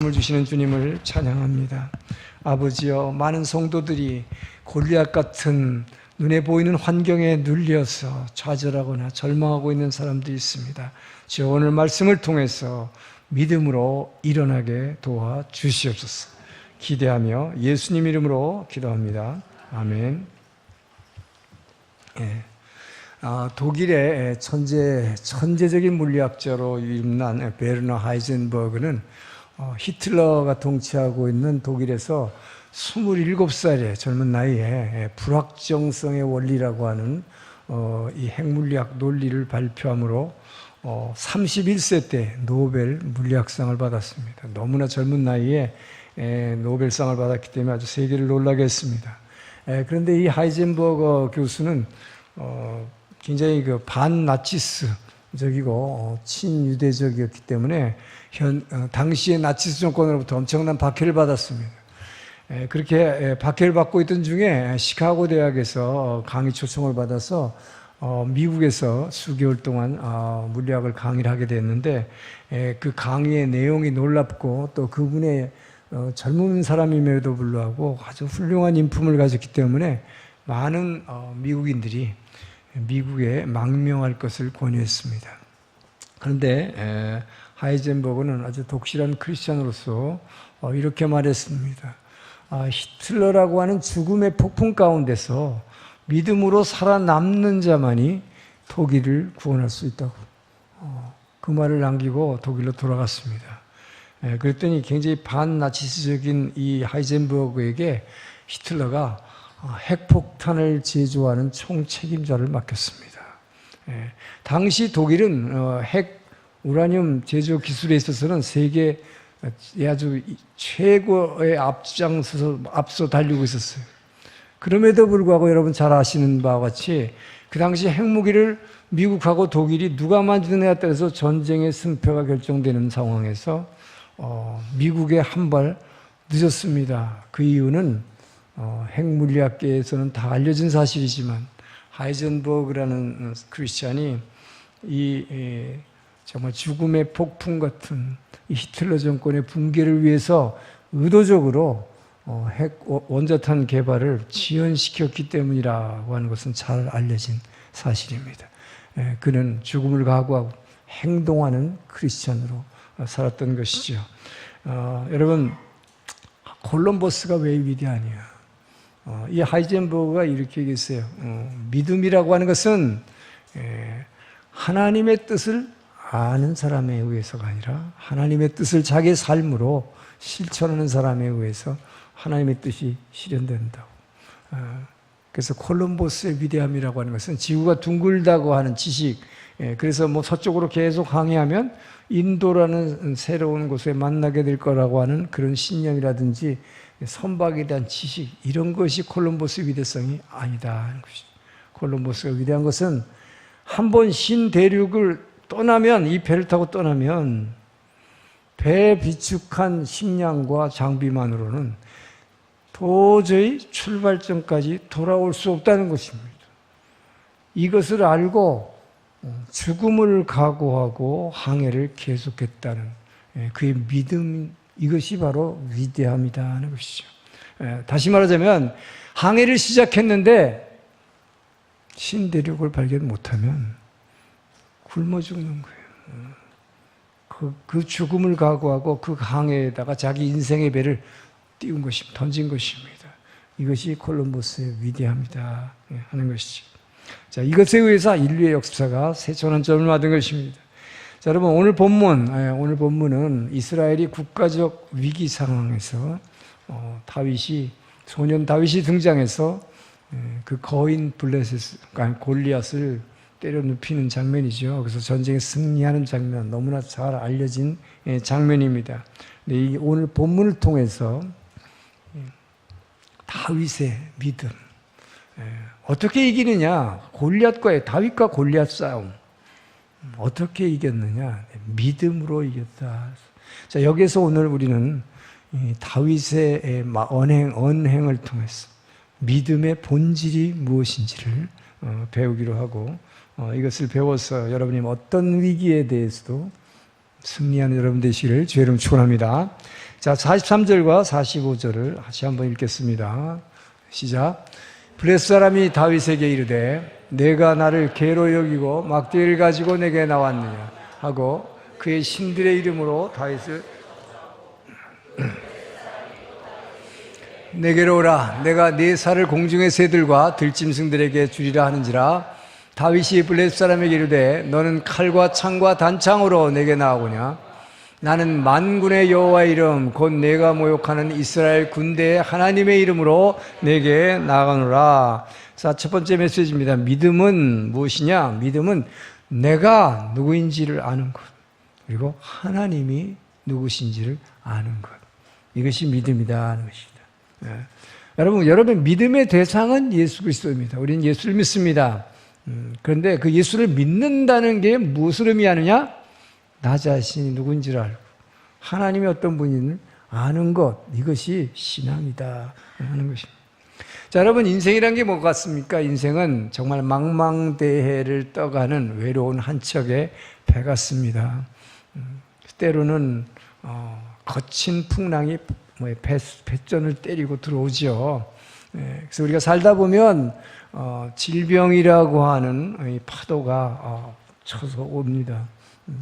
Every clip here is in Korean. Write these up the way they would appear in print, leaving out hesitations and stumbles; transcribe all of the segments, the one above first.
말씀을 주시는 주님을 찬양합니다. 아버지여, 많은 성도들이 골리앗 같은 눈에 보이는 환경에 눌려서 좌절하거나 절망하고 있는 사람들이 있습니다. 주여, 오늘 말씀을 통해서 믿음으로 일어나게 도와주시옵소서. 기대하며 예수님 이름으로 기도합니다. 아멘. 독일의 천재적인 물리학자로 유임난 베르너 하이젠버그는 히틀러가 통치하고 있는 독일에서 27살의 젊은 나이에 불확정성의 원리라고 하는 이 핵물리학 논리를 발표함으로 31세 때 노벨 물리학상을 받았습니다. 너무나 젊은 나이에 노벨상을 받았기 때문에 아주 세계를 놀라게 했습니다. 그런데 이 하이젠버그 교수는 굉장히 반나치스적이고 친유대적이었기 때문에 당시의 나치스 정권으로부터 엄청난 박해를 받았습니다. 그렇게 박해를 받고 있던 중에 시카고 대학에서 강의 초청을 받아서 미국에서 수개월 동안 물리학을 강의를 하게 됐는데, 그 강의의 내용이 놀랍고 또 그분의 젊은 사람임에도 불구하고 아주 훌륭한 인품을 가졌기 때문에 많은 미국인들이 미국에 망명할 것을 권유했습니다. 그런데 하이젠버그는 아주 독실한 크리스찬으로서 이렇게 말했습니다. 히틀러라고 하는 죽음의 폭풍 가운데서 믿음으로 살아남는 자만이 독일을 구원할 수 있다고 그 말을 남기고 독일로 돌아갔습니다. 그랬더니 굉장히 반나치스적인 이 하이젠버그에게 히틀러가 핵폭탄을 제조하는 총책임자를 맡겼습니다. 당시 독일은 핵 우라늄 제조 기술에 있어서는 세계 아주 최고의 앞서 달리고 있었어요. 그럼에도 불구하고 여러분 잘 아시는 바와 같이 그 당시 핵무기를 미국하고 독일이 누가 만드느냐에 따라서 전쟁의 승패가 결정되는 상황에서 미국에 한 발 늦었습니다. 그 이유는 핵물리학계에서는 다 알려진 사실이지만 하이젠버그라는 크리스찬이 정말 죽음의 폭풍 같은 이 히틀러 정권의 붕괴를 위해서 의도적으로 핵 원자탄 개발을 지연시켰기 때문이라고 하는 것은 잘 알려진 사실입니다. 그는 죽음을 각오하고 행동하는 크리스찬으로 살았던 것이죠. 여러분, 콜럼버스가 왜 위대하냐? 이 하이젠버그가 이렇게 얘기했어요. 믿음이라고 하는 것은 하나님의 뜻을 아는 사람에 의해서가 아니라 하나님의 뜻을 자기의 삶으로 실천하는 사람에 의해서 하나님의 뜻이 실현된다고. 그래서 콜럼버스의 위대함이라고 하는 것은 지구가 둥글다고 하는 지식, 그래서 서쪽으로 계속 항해하면 인도라는 새로운 곳에 만나게 될 거라고 하는 그런 신념이라든지 선박에 대한 지식, 이런 것이 콜럼버스의 위대성이 아니다 하는 것이죠. 콜럼버스가 위대한 것은 한번 신대륙을 떠나면, 이 배를 타고 떠나면 배에 비축한 식량과 장비만으로는 도저히 출발점까지 돌아올 수 없다는 것입니다. 이것을 알고 죽음을 각오하고 항해를 계속했다는 그의 믿음, 이것이 바로 위대함이다 하는 것이죠. 다시 말하자면 항해를 시작했는데 신대륙을 발견 못하면 굶어 죽는 거예요. 그 죽음을 각오하고 그 항해에다가 자기 인생의 배를 띄운 것입니다. 던진 것입니다. 이것이 콜럼버스의 위대함이다 하는 것이죠. 자, 이것에 의해서 인류의 역사가 새 전환점을 맞은 것입니다. 자, 여러분, 오늘 본문은 이스라엘이 국가적 위기 상황에서 소년 다윗이 등장해서 그 거인 골리앗을 때려 눕히는 장면이죠. 그래서 전쟁에 승리하는 장면, 너무나 잘 알려진 장면입니다. 근데 오늘 본문을 통해서 다윗의 믿음, 어떻게 이기느냐? 다윗과 골리앗 싸움. 어떻게 이겼느냐? 믿음으로 이겼다. 자, 여기서 오늘 우리는 다윗의 언행을 통해서 믿음의 본질이 무엇인지를 배우기로 하고, 이것을 배워서 여러분이 어떤 위기에 대해서도 승리하는 여러분 되시기를 주의 이름으로 축원합니다. 자, 43절과 45절을 다시 한번 읽겠습니다. 시작. 블레스 사람이 다윗에게 이르되 내가 나를 개로 여기고 막대기를 가지고 내게 나왔느냐 하고 그의 신들의 이름으로 다윗을 내게로 오라. 내가 네 살을 공중의 새들과 들짐승들에게 주리라 하는지라. 다윗이 블레스 사람에게 이르되 너는 칼과 창과 단창으로 내게 나오냐. 나는 만군의 여호와의 이름 곧 내가 모욕하는 이스라엘 군대의 하나님의 이름으로 내게 나가노라. 자, 첫 번째 메시지입니다. 믿음은 무엇이냐? 믿음은 내가 누구인지를 아는 것, 그리고 하나님이 누구신지를 아는 것. 이것이 믿음이다 하는 것입니다. 여러분 믿음의 대상은 예수 그리스도입니다. 우리는 예수를 믿습니다. 그런데 그 예수를 믿는다는 게 무엇을 의미하느냐? 나 자신이 누군지를 알고 하나님이 어떤 분인지를 아는 것, 이것이 신앙이다 하는 것입니다. 자, 여러분 인생이란 게 뭐 같습니까? 인생은 정말 망망대해를 떠가는 외로운 한 척의 배 같습니다. 때로는 거친 풍랑이 배전을 때리고 들어오죠. 그래서 우리가 살다 보면 질병이라고 하는 이 파도가 쳐서 옵니다.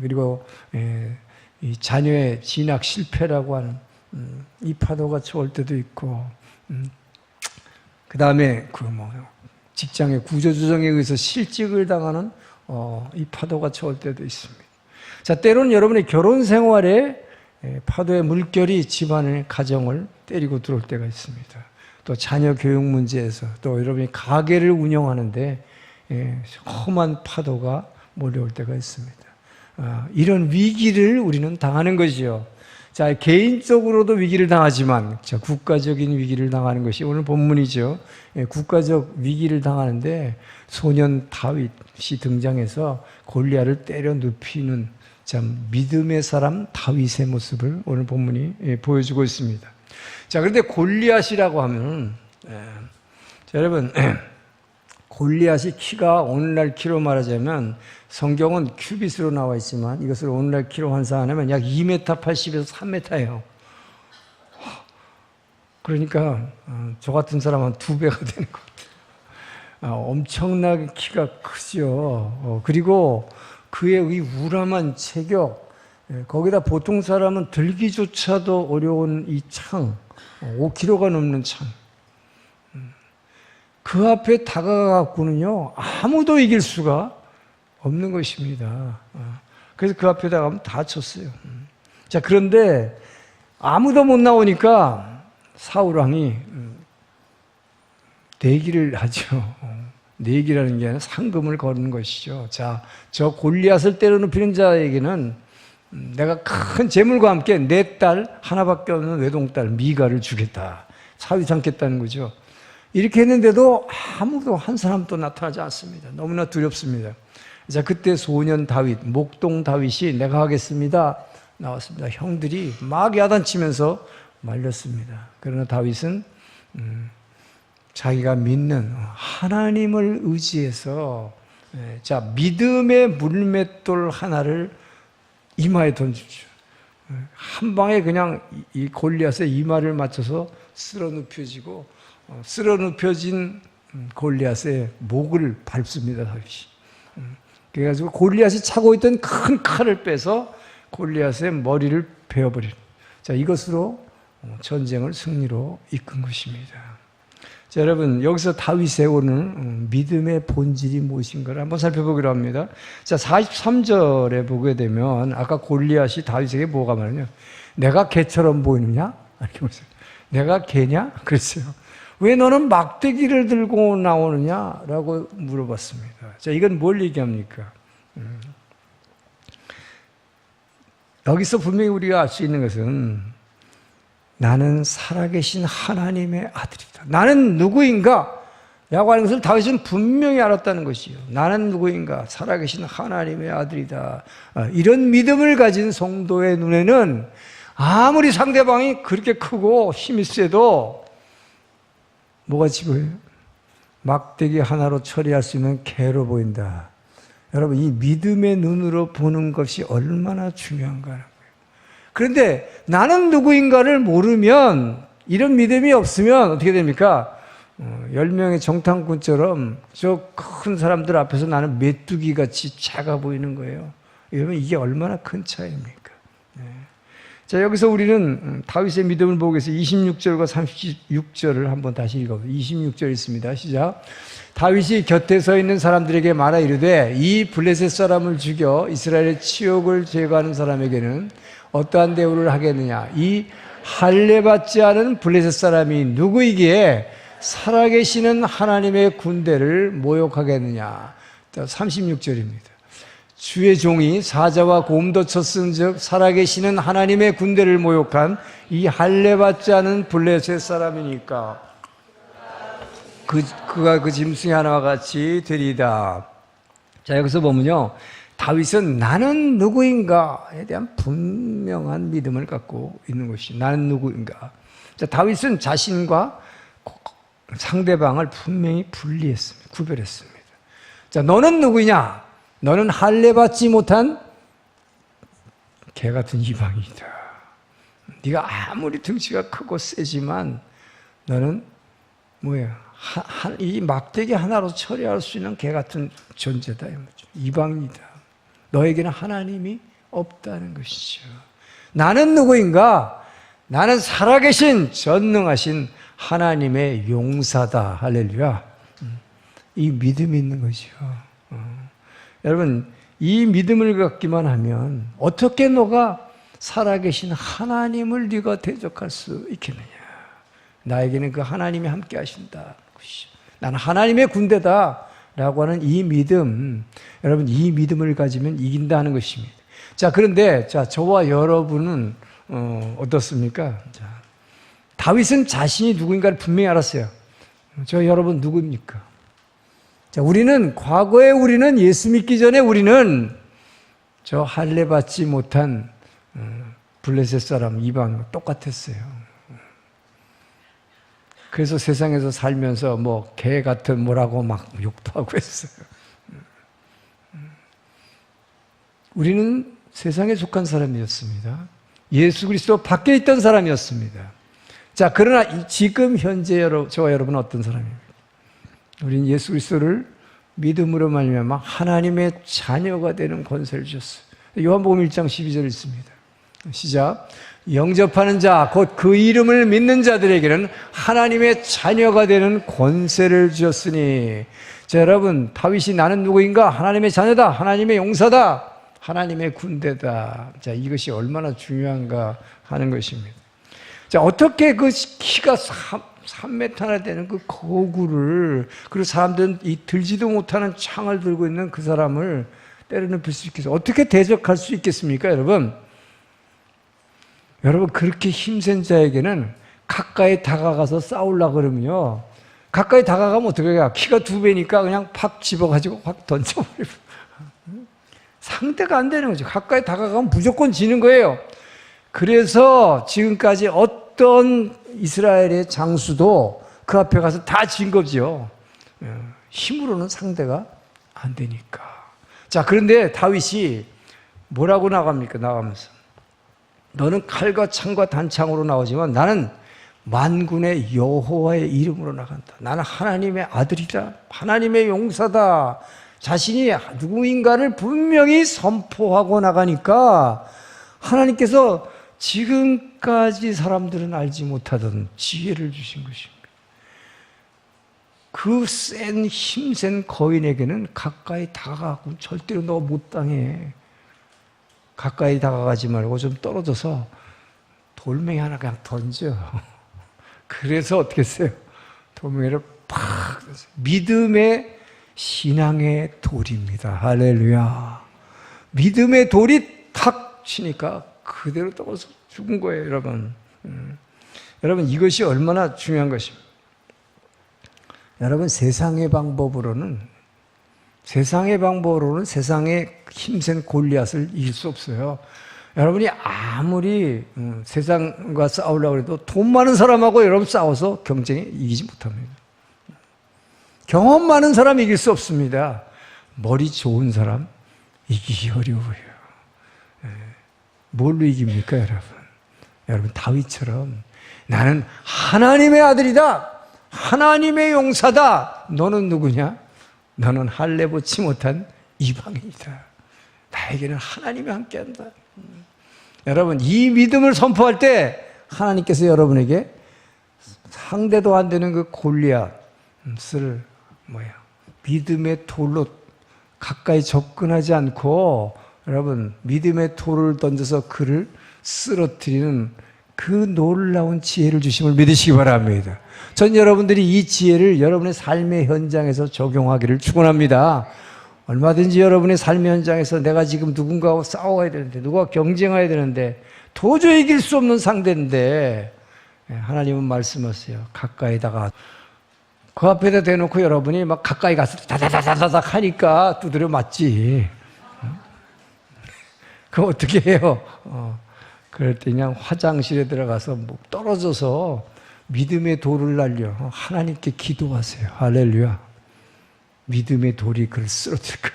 그리고 이 자녀의 진학 실패라고 하는 이 파도가 쳐올 때도 있고, 그 다음에 직장의 구조조정에 의해서 실직을 당하는 이 파도가 쳐올 때도 있습니다. 자, 때로는 여러분의 결혼 생활에 파도의 물결이 집안의 가정을 때리고 들어올 때가 있습니다. 또 자녀 교육 문제에서, 또 여러분이 가게를 운영하는데 험한 파도가 몰려올 때가 있습니다. 이런 위기를 우리는 당하는 것이요. 자, 개인적으로도 위기를 당하지만, 자, 국가적인 위기를 당하는 것이 오늘 본문이죠. 국가적 위기를 당하는데 소년 다윗이 등장해서 골리앗을 때려 눕히는 참 믿음의 사람 다윗의 모습을 오늘 본문이 보여주고 있습니다. 자, 그런데 골리앗이라고 하면, 자, 여러분, 골리앗이 키가 오늘날 키로 말하자면 성경은 큐빗으로 나와 있지만 이것을 오늘날 키로 환산하면 약 2m 80에서 3m예요. 그러니까 저 같은 사람은 2배가 되는 것 같아요. 엄청나게 키가 크죠. 그리고 그의 이 우람한 체격, 거기다 보통 사람은 들기조차도 어려운 이 창, 5kg가 넘는 창, 그 앞에 다가가갖고는요 아무도 이길 수가 없는 것입니다. 그래서 그 앞에 다가가면 다쳤어요. 자, 그런데 아무도 못 나오니까 사울 왕이 내기를 하죠. 내기라는 게 아니라 상금을 거는 것이죠. 자, 저 골리앗을 때려눕히는 자에게는 내가 큰 재물과 함께 내 딸 하나밖에 없는 외동딸 미가를 주겠다. 사위 삼겠다는 거죠. 이렇게 했는데도 아무도 한 사람도 나타나지 않습니다. 너무나 두렵습니다. 자, 그때 소년 다윗, 목동 다윗이 내가 하겠습니다 나왔습니다. 형들이 막 야단치면서 말렸습니다. 그러나 다윗은 자기가 믿는 하나님을 의지해서, 자, 믿음의 물맷돌 하나를 이마에 던지죠. 한 방에 그냥 이 골리앗의 이마를 맞춰서 쓸어 눕혀지고, 쓸어 눕혀진 골리앗의 목을 밟습니다, 다윗이. 그래가지고 골리앗이 차고 있던 큰 칼을 빼서 골리앗의 머리를 베어버리는, 자, 이것으로 전쟁을 승리로 이끈 것입니다. 자, 여러분, 여기서 다윗의 오늘 믿음의 본질이 무엇인가를 한번 살펴보기로 합니다. 자, 43절에 보게 되면 아까 골리앗이 다윗에게 뭐가 말하냐? 내가 개처럼 보이느냐? 이렇게 보세요. 내가 개냐? 그랬어요. 왜 너는 막대기를 들고 나오느냐? 라고 물어봤습니다. 자, 이건 뭘 얘기합니까? 여기서 분명히 우리가 알 수 있는 것은 나는 살아계신 하나님의 아들이다. 나는 누구인가? 라고 하는 것을 다윗은 분명히 알았다는 것이요. 나는 누구인가? 살아계신 하나님의 아들이다. 이런 믿음을 가진 성도의 눈에는 아무리 상대방이 그렇게 크고 힘이 세도 뭐가 보여요? 막대기 하나로 처리할 수 있는 개로 보인다. 여러분, 이 믿음의 눈으로 보는 것이 얼마나 중요한가 하는 거예요. 그런데 나는 누구인가를 모르면, 이런 믿음이 없으면 어떻게 됩니까? 10명의 정탐꾼처럼 저 큰 사람들 앞에서 나는 메뚜기 같이 작아 보이는 거예요. 여러분, 이게 얼마나 큰 차이입니까? 네. 자, 여기서 우리는 다윗의 믿음을 보기 위해서 26절과 36절을 한번 다시 읽어보세요. 26절 있습니다. 시작. 다윗이 곁에 서 있는 사람들에게 말하 이르되 이 블레셋 사람을 죽여 이스라엘의 치욕을 제거하는 사람에게는 어떠한 대우를 하겠느냐. 이 할례받지 않은 블레셋 사람이 누구이기에 살아계시는 하나님의 군대를 모욕하겠느냐. 36절입니다. 주의 종이 사자와 곰도 쳤은즉 살아계시는 하나님의 군대를 모욕한 이 할례받지 않은 블레셋 사람이니까 그가 그 짐승이 하나와 같이 되리이다. 자, 여기서 보면요, 다윗은 나는 누구인가에 대한 분명한 믿음을 갖고 있는 것이, 나는 누구인가. 자, 다윗은 자신과 상대방을 분명히 분리했습니다. 구별했습니다. 자, 너는 누구냐? 너는 할례받지 못한 개 같은 이방이다. 네가 아무리 등치가 크고 세지만 너는 뭐야? 이 막대기 하나로 처리할 수 있는 개 같은 존재다. 이방이다. 너에게는 하나님이 없다는 것이죠. 나는 누구인가? 나는 살아계신 전능하신 하나님의 용사다. 할렐루야. 이 믿음이 있는 거죠. 여러분, 이 믿음을 갖기만 하면 어떻게 너가 살아계신 하나님을 네가 대적할 수 있겠느냐. 나에게는 그 하나님이 함께 하신다. 나는 하나님의 군대다 라고 하는 이 믿음, 여러분, 이 믿음을 가지면 이긴다는 것입니다. 자, 그런데 자, 저와 여러분은 어떻습니까? 자, 다윗은 자신이 누구인가를 분명히 알았어요. 저 여러분 누구입니까? 자, 과거에 우리는 예수 믿기 전에 우리는 저 할례받지 못한 블레셋 사람 이방 똑같았어요. 그래서 세상에서 살면서 뭐 개 같은 뭐라고 막 욕도 하고 했어요. 우리는 세상에 속한 사람이었습니다. 예수 그리스도 밖에 있던 사람이었습니다. 자, 그러나 지금 현재 저와 여러분은 어떤 사람입니까? 우리는 예수 그리스도를 믿음으로 말미암아 하나님의 자녀가 되는 권세를 주셨어요. 요한복음 1장 12절 있습니다. 시작. 영접하는 자, 곧 그 이름을 믿는 자들에게는 하나님의 자녀가 되는 권세를 주셨으니. 자, 여러분, 다윗이 나는 누구인가? 하나님의 자녀다. 하나님의 용사다. 하나님의 군대다. 자, 이것이 얼마나 중요한가 하는 것입니다. 자, 어떻게 그 키가 3m나 되는 그 거구를, 그리고 사람들은 이 들지도 못하는 창을 들고 있는 그 사람을 때려눕힐 수 있겠어요? 어떻게 대적할 수 있겠습니까, 여러분? 여러분, 그렇게 힘센 자에게는 가까이 다가가서 싸우려고 그러면요, 가까이 다가가면 어떻게 해요? 키가 2배니까 그냥 팍 집어가지고 확 던져버리고. 상대가 안 되는 거죠. 가까이 다가가면 무조건 지는 거예요. 그래서 지금까지 어떤 이스라엘의 장수도 그 앞에 가서 다 진 거죠. 힘으로는 상대가 안 되니까. 자, 그런데 다윗이 뭐라고 나가면서 너는 칼과 창과 단창으로 나오지만 나는 만군의 여호와의 이름으로 나간다. 나는 하나님의 아들이다. 하나님의 용사다. 자신이 누구인가를 분명히 선포하고 나가니까 하나님께서 지금까지 사람들은 알지 못하던 지혜를 주신 것입니다. 그 힘센 거인에게는 가까이 다가가고 절대로 너 못 당해. 가까이 다가가지 말고 좀 떨어져서 돌멩이 하나 그냥 던져. 그래서 어떻게 했어요? 돌멩이를 팍, 믿음의 신앙의 돌입니다. 할렐루야. 믿음의 돌이 탁 치니까 그대로 떨어져 죽은 거예요, 여러분. 여러분, 이것이 얼마나 중요한 것입니다. 여러분, 세상의 방법으로는 세상의 힘센 골리앗을 이길 수 없어요. 여러분이 아무리 세상과 싸우려고 해도 돈 많은 사람하고 여러분 싸워서 경쟁에 이기지 못합니다. 경험 많은 사람 이길 수 없습니다. 머리 좋은 사람 이기기 어려워요. 뭘로 이깁니까, 여러분? 여러분, 다윗처럼 나는 하나님의 아들이다. 하나님의 용사다. 너는 누구냐? 너는 할례 받지 못한 이방인이다. 나에게는 하나님이 함께한다. 여러분, 이 믿음을 선포할 때 하나님께서 여러분에게 상대도 안 되는 그 골리앗을 믿음의 돌로 가까이 접근하지 않고 여러분 믿음의 돌을 던져서 그를 쓰러뜨리는 그 놀라운 지혜를 주심을 믿으시기 바랍니다. 전 여러분들이 이 지혜를 여러분의 삶의 현장에서 적용하기를 축원합니다. 얼마든지 여러분의 삶의 현장에서 내가 지금 누군가하고 싸워야 되는데 누가 경쟁해야 되는데 도저히 이길 수 없는 상대인데 하나님은 말씀하세요. 가까이다가 그 앞에다 대놓고 여러분이 막 가까이 가서 다다다다닥 하니까 두드려 맞지. 그럼 어떻게 해요? 그럴 때 그냥 화장실에 들어가서 뭐 떨어져서 믿음의 돌을 날려 하나님께 기도하세요. 할렐루야. 믿음의 돌이 그를 쓰러뜨릴 거야.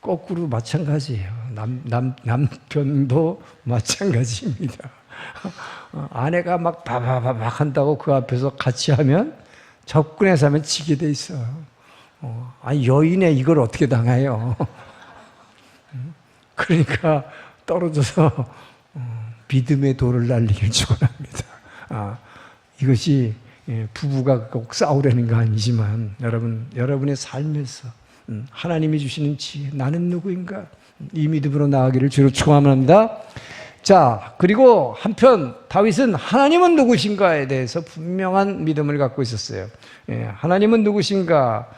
거꾸로 마찬가지예요. 남편도 마찬가지입니다. 아내가 막 바바바박 한다고 그 앞에서 같이 하면 접근해서 하면 지게 돼 있어. 아니 여인의 이걸 어떻게 당해요? 그러니까 떨어져서 믿음의 돌을 날리길 축원합니다. 이것이 부부가 꼭 싸우려는 거 아니지만 여러분의 삶에서 하나님이 주시는 지혜, 나는 누구인가? 이 믿음으로 나아가기를 주로 축원합니다. 자, 그리고 한편 다윗은 하나님은 누구신가에 대해서 분명한 믿음을 갖고 있었어요. 하나님은 누구신가?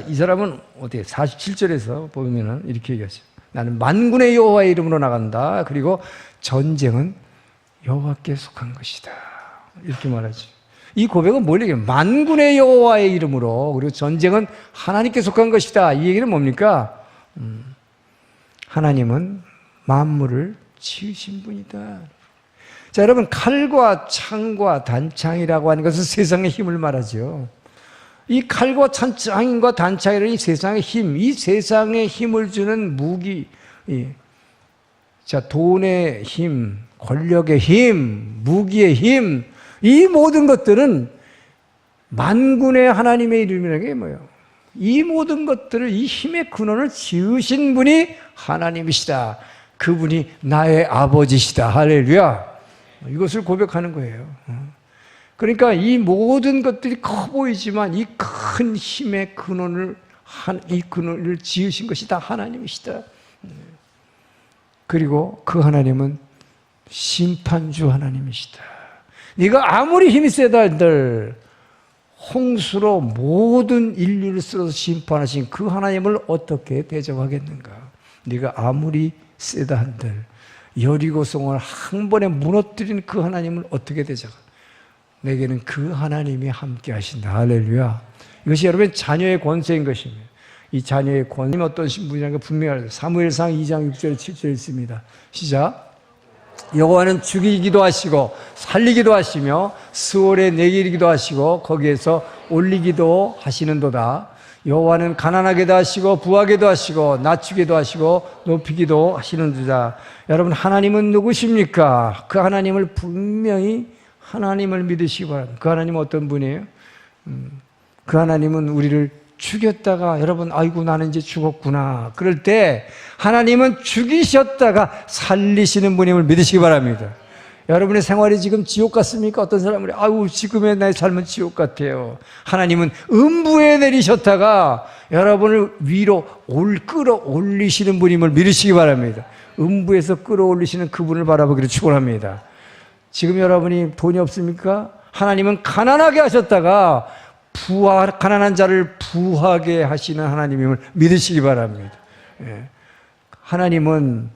이 사람은 어디에 47절에서 보면은 이렇게 얘기하죠. 나는 만군의 여호와의 이름으로 나간다. 그리고 전쟁은 여호와께 속한 것이다. 이렇게 말하죠. 이 고백은 뭘 얘기해요? 만군의 여호와의 이름으로, 그리고 전쟁은 하나님께 속한 것이다. 이 얘기는 뭡니까? 하나님은 만물을 지으신 분이다. 자, 여러분, 칼과 창과 단창이라고 하는 것은 세상의 힘을 말하죠. 이 칼과 창과 단창이라는 이 세상의 힘, 이 세상의 힘을 주는 무기, 자, 돈의 힘, 권력의 힘, 무기의 힘, 이 모든 것들은 만군의 하나님의 이름이라는 게 뭐예요? 이 모든 것들을, 이 힘의 근원을 지으신 분이 하나님이시다. 그분이 나의 아버지시다. 할렐루야. 이것을 고백하는 거예요. 그러니까 이 모든 것들이 커 보이지만 이 큰 힘의 근원을, 이 근원을 지으신 것이 다 하나님이시다. 그리고 그 하나님은 심판주 하나님이시다. 네가 아무리 힘이 세다 한들 홍수로 모든 인류를 쓸어서 심판하신 그 하나님을 어떻게 대적하겠는가? 네가 아무리 세다 한들 여리고성을 한 번에 무너뜨린 그 하나님을 어떻게 대적하? 내게는 그 하나님이 함께 하신다. 할렐루야. 이것이 여러분의 자녀의 권세인 것입니다. 이 자녀의 권세는 어떤 신분이라는 걸 분명히 알아요. 사무엘상 2장 6절 7절 있습니다. 시작. 여호와는 죽이기도 하시고 살리기도 하시며 스월에 내기기도 하시고 거기에서 올리기도 하시는도다. 여호와는 가난하게도 하시고 부하게도 하시고 낮추기도 하시고 높이기도 하시는도다. 여러분, 하나님은 누구십니까? 그 하나님을 분명히 하나님을 믿으시기 바랍니다. 그 하나님은 어떤 분이에요? 그 하나님은 우리를 죽였다가, 여러분, 아이고 나는 이제 죽었구나, 그럴 때 하나님은 죽이셨다가 살리시는 분임을 믿으시기 바랍니다. 여러분의 생활이 지금 지옥 같습니까? 어떤 사람은 아유 지금의 나의 삶은 지옥 같아요. 하나님은 음부에 내리셨다가 여러분을 위로 끌어올리시는 분임을 믿으시기 바랍니다. 음부에서 끌어올리시는 그분을 바라보기를 축원합니다. 지금 여러분이 돈이 없습니까? 하나님은 가난하게 하셨다가 가난한 자를 부하게 하시는 하나님임을 믿으시기 바랍니다. 하나님은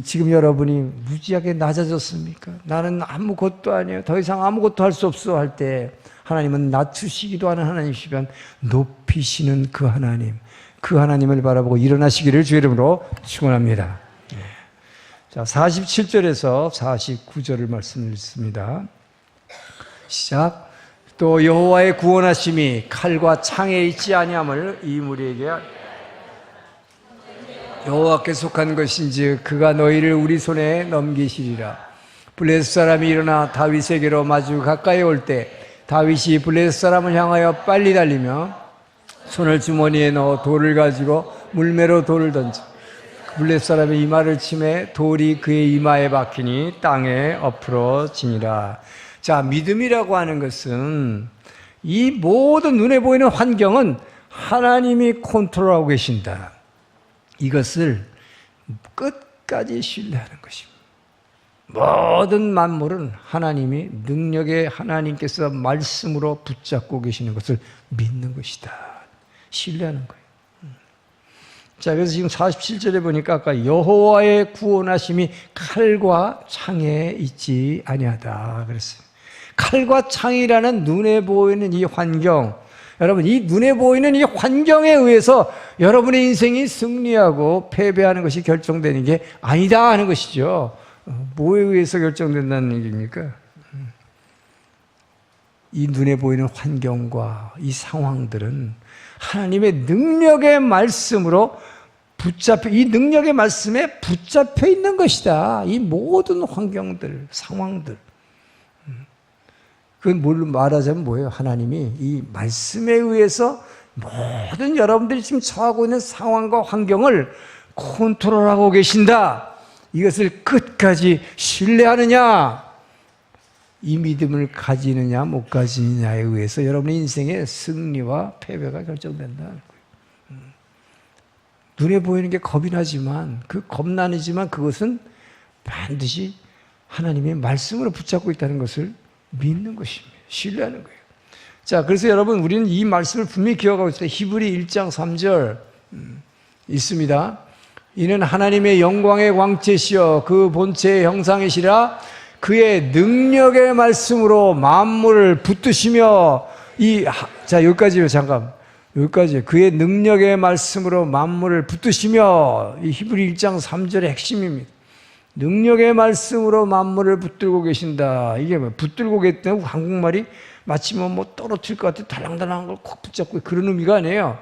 지금 여러분이 무지하게 낮아졌습니까? 나는 아무것도 아니에요, 더 이상 아무것도 할 수 없어 할 때 하나님은 낮추시기도 하는 하나님이시면 높이시는 그 하나님, 그 하나님을 바라보고 일어나시기를 주의 이름으로 축원합니다. 자, 47절에서 49절을 말씀 읽습니다. 시작. 또 여호와의 구원하심이 칼과 창에 있지 아니함을 이 무리에게 여호와께 속한 것인지 그가 너희를 우리 손에 넘기시리라. 블레셋 사람이 일어나 다윗에게로 마주 가까이 올 때 다윗이 블레셋 사람을 향하여 빨리 달리며 손을 주머니에 넣어 돌을 가지고 물매로 돌을 던져 블레셋 사람의 이마를 치매 돌이 그의 이마에 박히니 땅에 엎으러지니라. 자, 믿음이라고 하는 것은 이 모든 눈에 보이는 환경은 하나님이 컨트롤하고 계신다. 이것을 끝까지 신뢰하는 것입니다. 모든 만물은 하나님이 능력의 하나님께서 말씀으로 붙잡고 계시는 것을 믿는 것이다. 신뢰하는 거예요. 자, 그래서 지금 47절에 보니까 아까 여호와의 구원하심이 칼과 창에 있지 아니하다 그랬어요. 칼과 창이라는 눈에 보이는 이 환경, 여러분, 이 눈에 보이는 이 환경에 의해서 여러분의 인생이 승리하고 패배하는 것이 결정되는 게 아니다 하는 것이죠. 뭐에 의해서 결정된다는 얘기입니까? 이 눈에 보이는 환경과 이 상황들은 하나님의 능력의 말씀으로 이 능력의 말씀에 붙잡혀 있는 것이다. 이 모든 환경들, 상황들. 그건 뭘로 말하자면 뭐예요? 하나님이 이 말씀에 의해서 모든 여러분들이 지금 처하고 있는 상황과 환경을 컨트롤하고 계신다. 이것을 끝까지 신뢰하느냐, 이 믿음을 가지느냐 못 가지느냐에 의해서 여러분의 인생의 승리와 패배가 결정된다는 거예요. 눈에 보이는 게 겁이 나지만, 그 겁나지만 그것은 반드시 하나님의 말씀으로 붙잡고 있다는 것을 믿는 것입니다. 신뢰하는 거예요. 자, 그래서 여러분, 우리는 이 말씀을 분명히 기억하고 있어요. 히브리 1장 3절 있습니다. 이는 하나님의 영광의 광채시여 그 본체의 형상이시라. 그의 능력의 말씀으로 만물을 붙드시며 자, 여기까지요. 잠깐. 여기까지. 그의 능력의 말씀으로 만물을 붙드시며, 이 히브리 1장 3절의 핵심입니다. 능력의 말씀으로 만물을 붙들고 계신다. 이게 뭐 붙들고 계시다는 한국말이 마치 뭐 떨어뜨릴 것 같은 달랑달랑한 걸 콕 붙잡고 그런 의미가 아니에요.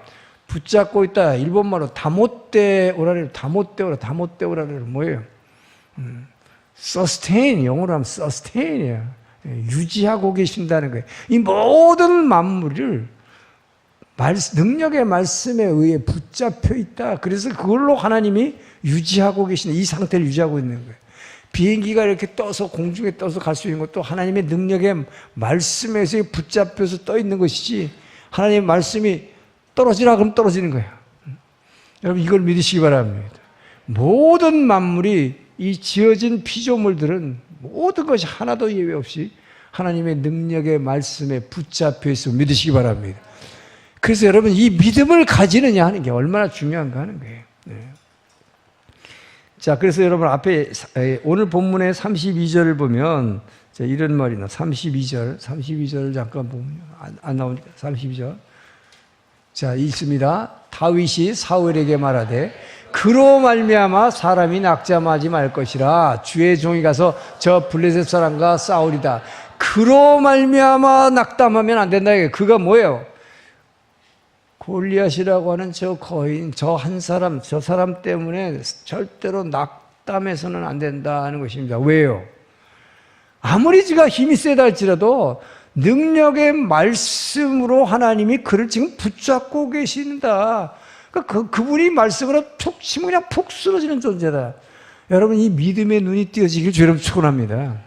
붙잡고 있다. 일본말로 다못대오라는 뭐예요? sustain, 영어로 하면 sustain이에요. 유지하고 계신다는 거예요. 이 모든 만물을 능력의 말씀에 의해 붙잡혀 있다. 그래서 그걸로 하나님이 유지하고 계신다. 이 상태를 유지하고 있는 거예요. 비행기가 이렇게 떠서 공중에 떠서 갈 수 있는 것도 하나님의 능력의 말씀에서 붙잡혀서 떠 있는 것이지, 하나님의 말씀이 떨어지라 그러면 떨어지는 거예요. 여러분, 이걸 믿으시기 바랍니다. 모든 만물이, 이 지어진 피조물들은 모든 것이 하나도 예외 없이 하나님의 능력의 말씀에 붙잡혀 있음을 믿으시기 바랍니다. 그래서 여러분, 이 믿음을 가지느냐 하는 게 얼마나 중요한가 하는 거예요. 네. 자, 그래서 여러분 앞에 오늘 본문의 32절을 보면 이런 말이 나. 32절 잠깐 보면 안 나오니까 32절. 자, 있습니다. 다윗이 사울에게 말하되 그로 말미암아 사람이 낙담하지 말 것이라. 주의 종이 가서 저 블레셋 사람과 싸우리다. 그로 말미암아 낙담하면 안 된다. 그가 뭐예요? 골리앗이라고 하는 저 거인, 저 사람 때문에 절대로 낙담해서는 안 된다는 것입니다. 왜요? 아무리 지가 힘이 세다 할지라도 능력의 말씀으로 하나님이 그를 지금 붙잡고 계신다. 그러니까 그분이 말씀으로 툭 치면 그냥 푹 쓰러지는 존재다. 여러분, 이 믿음의 눈이 띄어지길 주님 축원합니다.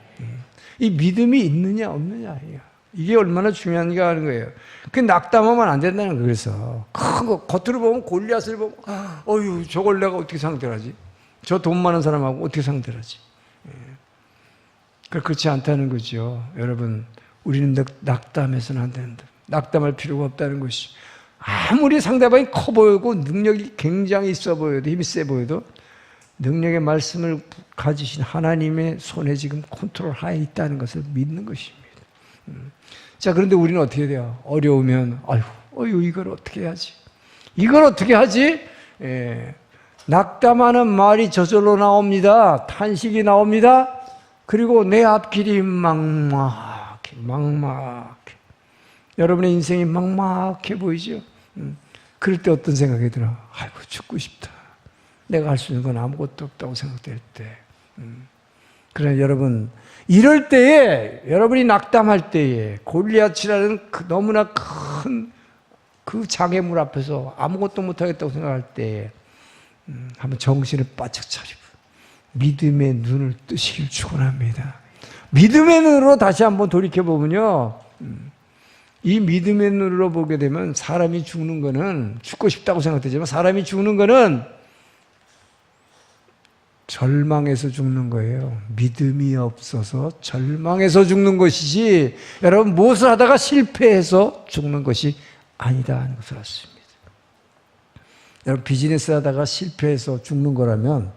이 믿음이 있느냐 없느냐, 이게 얼마나 중요한가 하는 거예요. 그 낙담하면 안 된다는 거예요. 그래서 큰 거 겉으로 보면 골리앗을 보면 어휴, 저걸 내가 어떻게 상대하지? 저 돈 많은 사람하고 어떻게 상대하지? 그렇지 않다는 거죠. 여러분, 우리는 낙담해서는 안 된다. 낙담할 필요가 없다는 것이. 아무리 상대방이 커 보이고 능력이 굉장히 있어 보여도, 힘이 세 보여도 능력의 말씀을 가지신 하나님의 손에 지금 컨트롤하에 있다는 것을 믿는 것입니다. 자, 그런데 우리는 어떻게 돼요? 어려우면 어휴, 이걸 어떻게 해야지? 이걸 어떻게 하지? 낙담하는 말이 저절로 나옵니다. 탄식이 나옵니다. 그리고 내 앞길이 막막해. 여러분의 인생이 막막해 보이죠? 그럴 때 어떤 생각이 들어? 아이고, 죽고 싶다. 내가 할 수 있는 건 아무것도 없다고 생각될 때. 그러나 여러분, 이럴 때에, 여러분이 낙담할 때에, 골리앗이라는 그 너무나 큰 그 장애물 앞에서 아무것도 못하겠다고 생각할 때에, 한번 정신을 바짝 차리고, 믿음의 눈을 뜨시길 축원합니다. 믿음의 눈으로 다시 한번 돌이켜보면요, 이 믿음의 눈으로 보게 되면 사람이 죽는 거는, 죽고 싶다고 생각되지만 사람이 죽는 거는 절망해서 죽는 거예요. 믿음이 없어서 절망해서 죽는 것이지, 여러분 무엇을 하다가 실패해서 죽는 것이 아니다 하는 것을 알았습니다. 여러분 비즈니스 하다가 실패해서 죽는 거라면,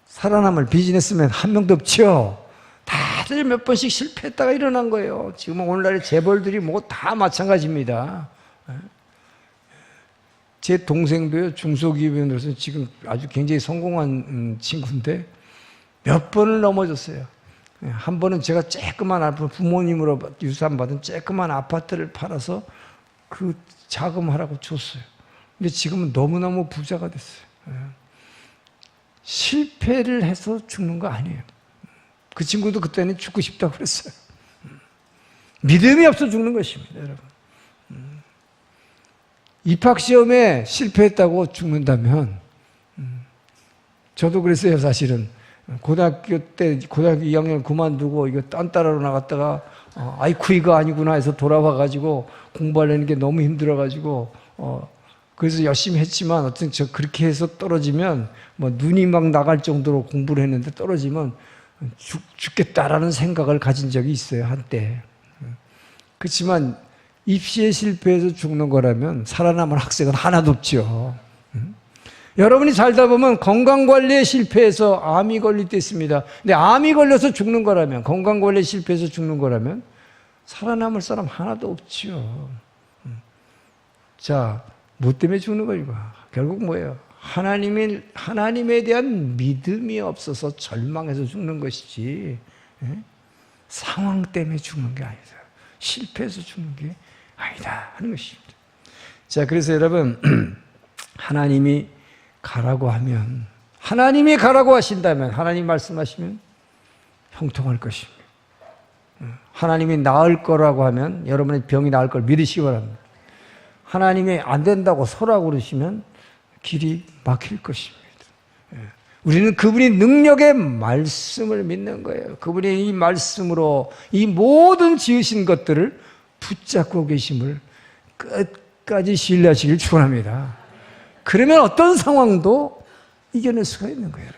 살아남을 비즈니스맨 한 명도 없죠. 다들 몇 번씩 실패했다가 일어난 거예요. 지금 오늘날의 재벌들이 뭐 다 마찬가지입니다. 제 동생도요, 중소기업인으로서 지금 아주 굉장히 성공한 친구인데 몇 번을 넘어졌어요. 한 번은 제가 쬐끄만 아파트, 부모님으로 유산받은 쬐끄만 아파트를 팔아서 그 자금하라고 줬어요. 근데 지금은 너무너무 부자가 됐어요. 실패를 해서 죽는 거 아니에요. 그 친구도 그때는 죽고 싶다고 그랬어요. 믿음이 없어 죽는 것입니다, 여러분. 입학시험에 실패했다고 죽는다면, 저도 그랬어요, 사실은. 고등학교 때, 고등학교 2학년 그만두고, 이거 딴 따라로 나갔다가, 아이쿠, 이거 아니구나 해서 돌아와가지고, 공부하려는 게 너무 힘들어가지고, 그래서 열심히 했지만, 어쨌든 저 그렇게 해서 떨어지면, 뭐 눈이 막 나갈 정도로 공부를 했는데 떨어지면, 죽겠다라는 생각을 가진 적이 있어요, 한때. 그렇지만, 입시에 실패해서 죽는 거라면 살아남은 학생은 하나도 없죠. 여러분이 살다 보면 건강관리에 실패해서 암이 걸릴 때 있습니다. 근데 암이 걸려서 죽는 거라면, 건강관리에 실패해서 죽는 거라면 살아남을 사람 하나도 없죠. 자, 뭐 때문에 죽는 거니까? 결국 뭐예요? 하나님에 대한 믿음이 없어서 절망해서 죽는 것이지, 상황 때문에 죽는 게 아니다. 실패해서 죽는 게 아니다 하는 것입니다. 자, 그래서 여러분, 하나님이 가라고 하면, 하나님이 가라고 하신다면, 하나님 말씀하시면 형통할 것입니다. 하나님이 나을 거라고 하면 여러분의 병이 나을 걸 믿으시기 바랍니다. 하나님이 안 된다고 서라고 그러시면 길이 막힐 것입니다. 우리는 그분이 능력의 말씀을 믿는 거예요. 그분이 이 말씀으로 이 모든 지으신 것들을 붙잡고 계심을 끝까지 신뢰하시길 축원합니다. 그러면 어떤 상황도 이겨낼 수가 있는 거예요,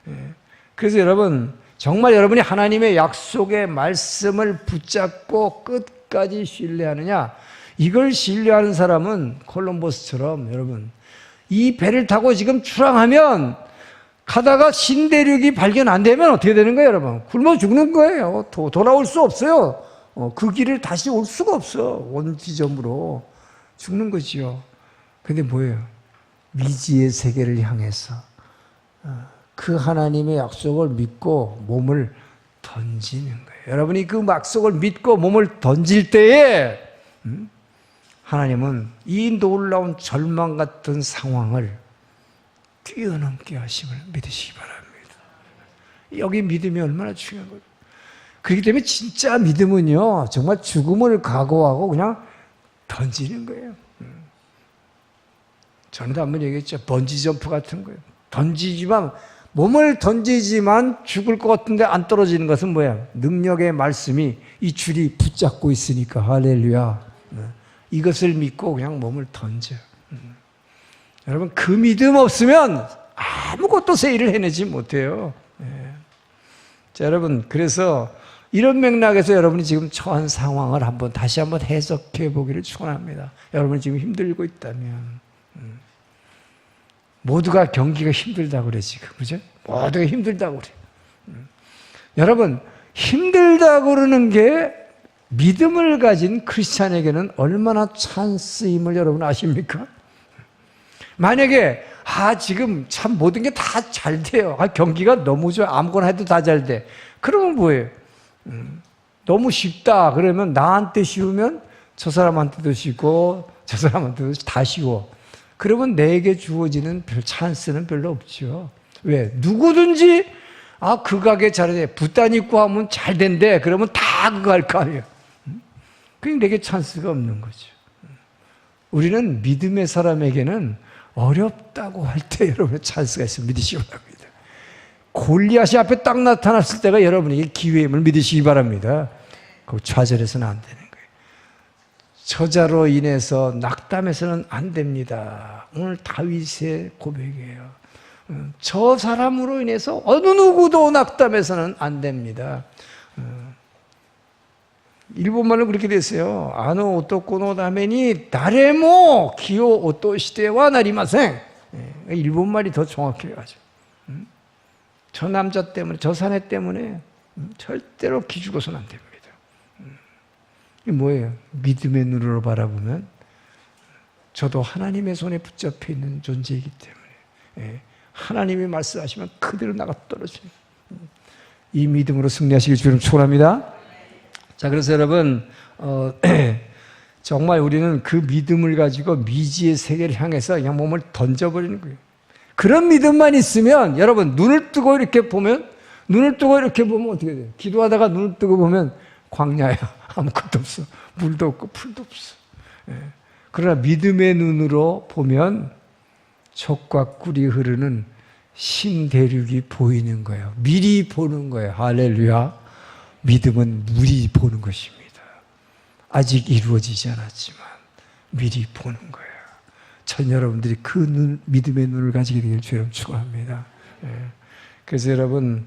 여러분. 그래서 여러분, 정말 여러분이 하나님의 약속의 말씀을 붙잡고 끝까지 신뢰하느냐, 이걸 신뢰하는 사람은 콜럼버스처럼 여러분, 이 배를 타고 지금 출항하면 가다가 신대륙이 발견 안 되면 어떻게 되는 거예요, 여러분? 굶어 죽는 거예요. 돌아올 수 없어요. 그 길을 다시 올 수가 없어. 원 지점으로 죽는 거지요. 근데 뭐예요? 미지의 세계를 향해서 그 하나님의 약속을 믿고 몸을 던지는 거예요. 여러분이 그 약속을 믿고 몸을 던질 때에 하나님은 이 놀라운 절망 같은 상황을 뛰어넘게 하심을 믿으시기 바랍니다. 여기 믿음이 얼마나 중요한 거예요. 그렇기 때문에 진짜 믿음은요, 정말 죽음을 각오하고 그냥 던지는 거예요. 전에도 한번 얘기했죠. 번지점프 같은 거예요. 던지지만, 몸을 던지지만 죽을 것 같은데 안 떨어지는 것은 뭐야? 능력의 말씀이 이 줄이 붙잡고 있으니까. 할렐루야. 이것을 믿고 그냥 몸을 던져. 여러분, 그 믿음 없으면 아무것도 세일을 해내지 못해요. 자, 여러분, 그래서 이런 맥락에서 여러분이 지금 처한 상황을 다시 한번 해석해 보기를 축원합니다. 여러분이 지금 힘들고 있다면, 모두가 경기가 힘들다고 그래, 지금. 그죠? 모두가 힘들다고 그래. 여러분, 힘들다고 그러는 게 믿음을 가진 크리스찬에게는 얼마나 찬스임을 여러분 아십니까? 만약에, 지금 참 모든 게 다 잘 돼요. 경기가 너무 좋아. 아무거나 해도 다 잘 돼. 그러면 뭐예요? 너무 쉽다. 그러면 나한테 쉬우면 저 사람한테도 쉽고, 저 사람한테도 다 쉬워. 그러면 내게 주어지는 별 찬스는 별로 없죠. 왜? 누구든지 그 가게 잘해. 붓단 입고 하면 잘 된대. 그러면 다 그거 할 거 아니에요. 그게 내게 찬스가 없는 거죠. 우리는 믿음의 사람에게는 어렵다고 할 때 여러분의 찬스가 있으면 믿으시기 바랍니다. 골리앗이 앞에 딱 나타났을 때가 여러분에게 기회임을 믿으시기 바랍니다. 그 좌절해서는 안 되는 거예요. 저자로 인해서 낙담해서는 안 됩니다. 오늘 다윗의 고백이에요. 저 사람으로 인해서 어느 누구도 낙담해서는 안 됩니다. 일본말로 그렇게 됐어요. 아노 오토코노 다메니 다레모 기요 오토 시대와 나리마생. 일본말이 더 정확해가지고. 저 남자 때문에, 저 사내 때문에 절대로 기죽어서는 안 됩니다. 이게 뭐예요? 믿음의 눈으로 바라보면 저도 하나님의 손에 붙잡혀 있는 존재이기 때문에 하나님이 말씀하시면 그대로 나가 떨어져요. 이 믿음으로 승리하시길 주님 축원합니다. 자, 그래서 여러분 정말 우리는 그 믿음을 가지고 미지의 세계를 향해서 그냥 몸을 던져버리는 거예요. 그런 믿음만 있으면 여러분 눈을 뜨고 이렇게 보면 어떻게 돼요? 기도하다가 눈을 뜨고 보면 광야야. 아무것도 없어. 물도 없고 풀도 없어. 그러나 믿음의 눈으로 보면 젖과 꿀이 흐르는 신대륙이 보이는 거예요. 미리 보는 거예요. 할렐루야. 믿음은 미리 보는 것입니다. 아직 이루어지지 않았지만 미리 보는 거예요. 전 여러분들이 그 믿음의 눈을 가지게 되길 주님 축원합니다. 그래서 여러분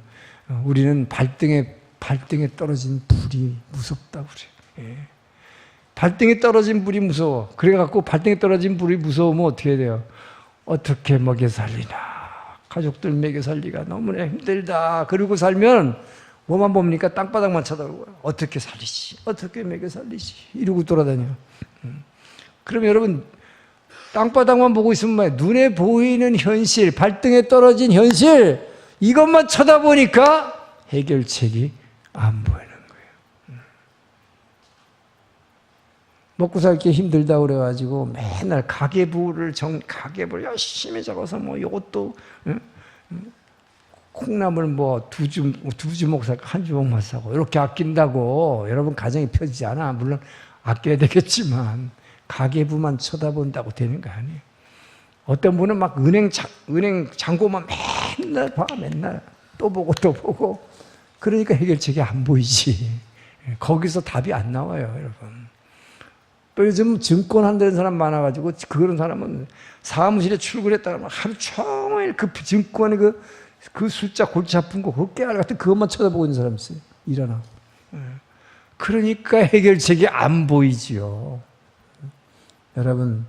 우리는 발등에 떨어진 불이 무섭다고 그래요. 발등에 떨어진 불이 무서워. 그래갖고 발등에 떨어진 불이 무서우면 어떻게 돼요? 어떻게 먹여 살리나. 가족들 먹여 살리기가 너무나 힘들다. 그러고 살면 뭐만 봅니까? 땅바닥만 쳐다보고 어떻게 살리지? 어떻게 먹여 살리지? 이러고 돌아다녀. 그럼 여러분 땅바닥만 보고 있으면 눈에 보이는 현실, 발등에 떨어진 현실 이것만 쳐다보니까 해결책이 안 보이는 거예요. 먹고 살기 힘들다 그래가지고 맨날 가계부를 열심히 적어서 뭐 이것도 콩나물 뭐 두 주먹 사고 한 주먹만 사고 이렇게 아낀다고 여러분 가정이 펴지지 않아. 물론 아껴야 되겠지만 가계부만 쳐다본다고 되는 거 아니에요. 어떤 분은 막 은행 잔고만 맨날 봐. 맨날 또 보고 그러니까 해결책이 안 보이지. 거기서 답이 안 나와요, 여러분. 또 요즘 증권 한다는 사람 많아가지고 그런 사람은 사무실에 출근했다가 하루 종일 그 증권의 그 숫자 골치 아픈 거 그거 깨알 같은 그것만 쳐다보고 있는 사람 있어요. 일하나. 그러니까 해결책이 안 보이지요. 여러분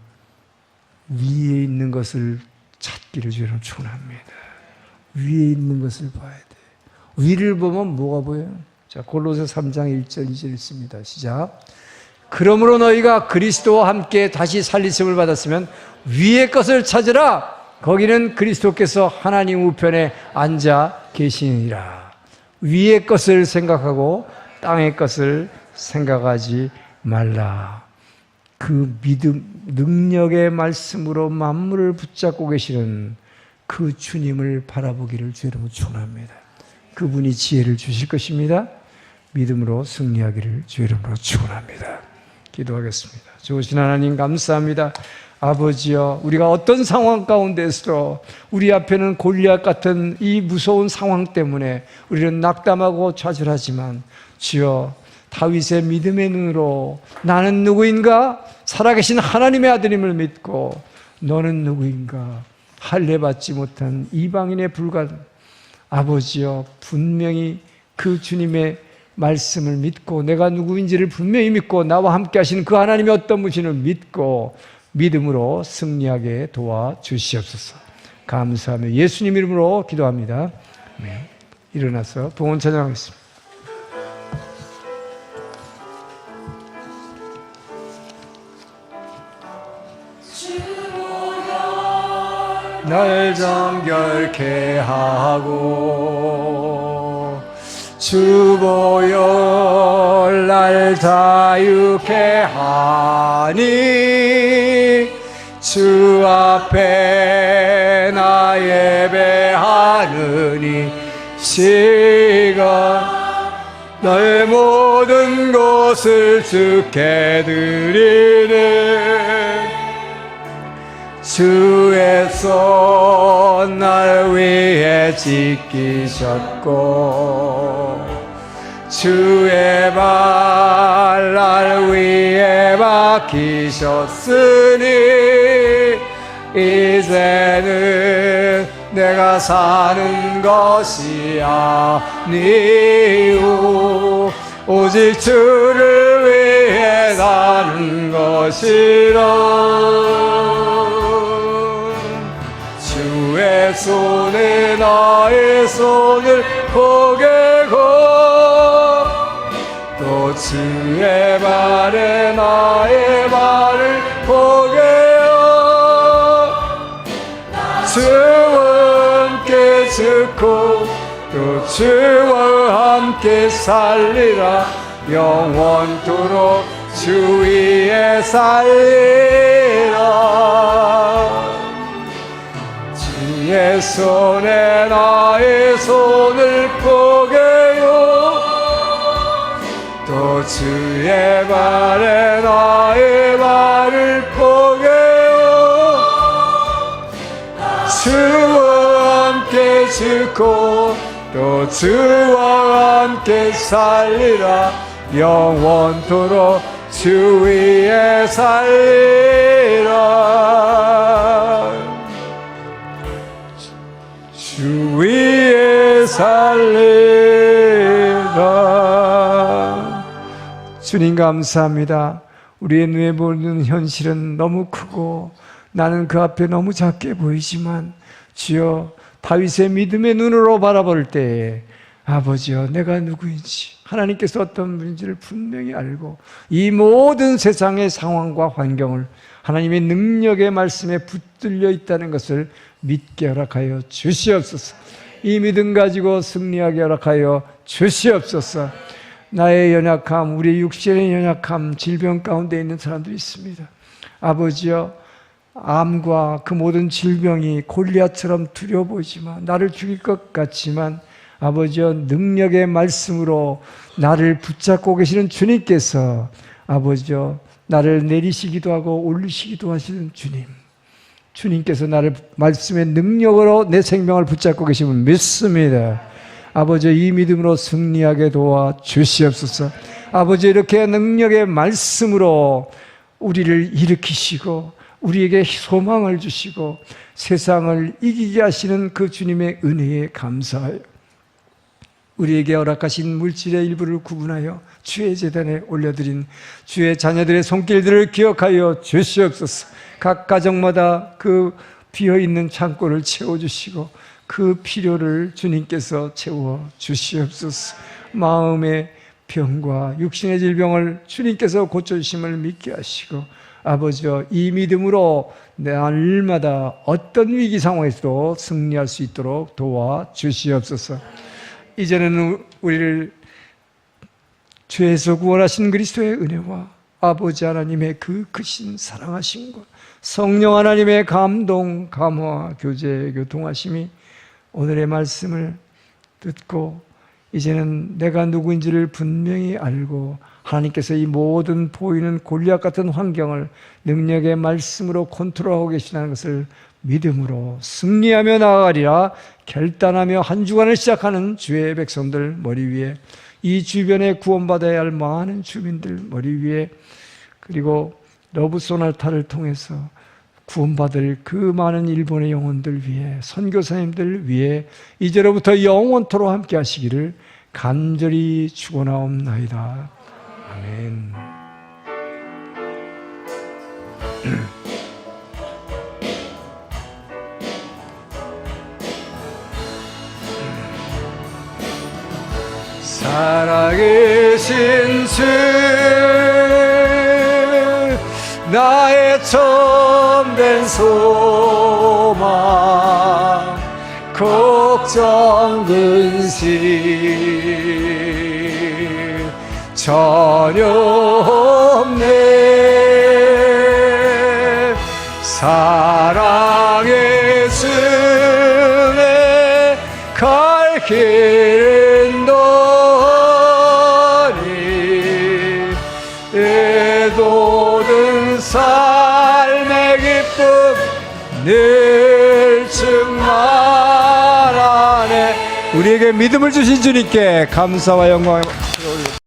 위에 있는 것을 찾기를 주님 축원합니다. 위에 있는 것을 봐야 돼. 위를 보면 뭐가 보여요? 자, 골로새 3장 1절 2절 있습니다. 시작. 그러므로 너희가 그리스도와 함께 다시 살리심을 받았으면 위의 것을 찾으라. 거기는 그리스도께서 하나님 우편에 앉아 계시니라. 위의 것을 생각하고 땅의 것을 생각하지 말라. 그 믿음, 능력의 말씀으로 만물을 붙잡고 계시는 그 주님을 바라보기를 주님으로 축원합니다. 그분이 지혜를 주실 것입니다. 믿음으로 승리하기를 주의 이름으로 축원합니다. 기도하겠습니다. 좋으신 하나님 감사합니다. 아버지여, 우리가 어떤 상황 가운데서도 우리 앞에는 골리앗 같은 이 무서운 상황 때문에 우리는 낙담하고 좌절하지만 주여 다윗의 믿음의 눈으로 나는 누구인가? 살아계신 하나님의 아들임을 믿고 너는 누구인가? 할례받지 못한 이방인에 불과한 아버지여, 분명히 그 주님의 말씀을 믿고 내가 누구인지를 분명히 믿고 나와 함께 하시는 그 하나님의 어떤 분이신을 믿고 믿음으로 승리하게 도와주시옵소서. 감사하며 예수님 이름으로 기도합니다. 네. 일어나서 봉헌 찬양하겠습니다. 날 정결케 하고 주보혈 날 자유케 하니 주 앞에 나 예배하느니 시간 나의 모든 것을 주께 드리네. 주의 손 날 위해 지키셨고 주의 발 날 위해 박히셨으니 이제는 내가 사는 것이 아니오 오직 주를 위해 사는 것이라. 주의 손에 나의 손을 포개고 또 주의 발에 나의 발을 포개어 주와 함께 죽고 또 주와 함께 살리라. 영원토록 주 위에 살리라. 주의 손에 나의 손을 포개요 또 주의 발에 나의 발을 포개요 주와 함께 죽고 또 주와 함께 살리라. 영원토록 주 위에 살리라. 주 위에 살리라. 주님 감사합니다. 우리의 눈에 보이는 현실은 너무 크고 나는 그 앞에 너무 작게 보이지만 주여 다윗의 믿음의 눈으로 바라볼 때에 아버지여 내가 누구인지 하나님께서 어떤 분인지를 분명히 알고 이 모든 세상의 상황과 환경을 하나님의 능력의 말씀에 붙들려 있다는 것을 믿게 허락하여 주시옵소서. 이 믿음 가지고 승리하게 허락하여 주시옵소서. 나의 연약함, 우리 육신의 연약함, 질병 가운데 있는 사람들이 있습니다. 아버지여 암과 그 모든 질병이 골리앗처럼 두려워 보이지만 나를 죽일 것 같지만 아버지여 능력의 말씀으로 나를 붙잡고 계시는 주님께서 아버지여 나를 내리시기도 하고 올리시기도 하시는 주님께서 나를 말씀의 능력으로 내 생명을 붙잡고 계심을 믿습니다. 아버지 이 믿음으로 승리하게 도와 주시옵소서. 아버지 이렇게 능력의 말씀으로 우리를 일으키시고 우리에게 소망을 주시고 세상을 이기게 하시는 그 주님의 은혜에 감사하여 우리에게 허락하신 물질의 일부를 구분하여 주의 제단에 올려드린 주의 자녀들의 손길들을 기억하여 주시옵소서. 각 가정마다 그 비어있는 창고를 채워주시고 그 필요를 주님께서 채워 주시옵소서. 마음의 병과 육신의 질병을 주님께서 고쳐주심을 믿게 하시고 아버지여 이 믿음으로 날마다 어떤 위기 상황에서도 승리할 수 있도록 도와주시옵소서. 이제는 우리를 죄에서 구원하신 그리스도의 은혜와 아버지 하나님의 그 크신 사랑하심과 성령 하나님의 감동, 감화, 교제, 교통하심이 오늘의 말씀을 듣고 이제는 내가 누구인지를 분명히 알고 하나님께서 이 모든 보이는 골리앗 같은 환경을 능력의 말씀으로 컨트롤하고 계시다는 것을 믿음으로 승리하며 나아가리라 결단하며 한 주간을 시작하는 주의 백성들 머리 위에 이 주변에 구원받아야 할 많은 주민들 머리 위에 그리고 러브 소나타를 통해서 구원받을 그 많은 일본의 영혼들 위해 선교사님들 위해 이제로부터 영원토록 함께 하시기를 간절히 축원하옵나이다. 아멘. 살아계신 주 나의 참된 소망 걱정 근심 전혀 없네. 사랑의 승에 갈 길은 너니 애도는 삶의 기쁨 늘 충만하네. 우리에게 믿음을 주신 주님께 감사와 영광을 올립니다.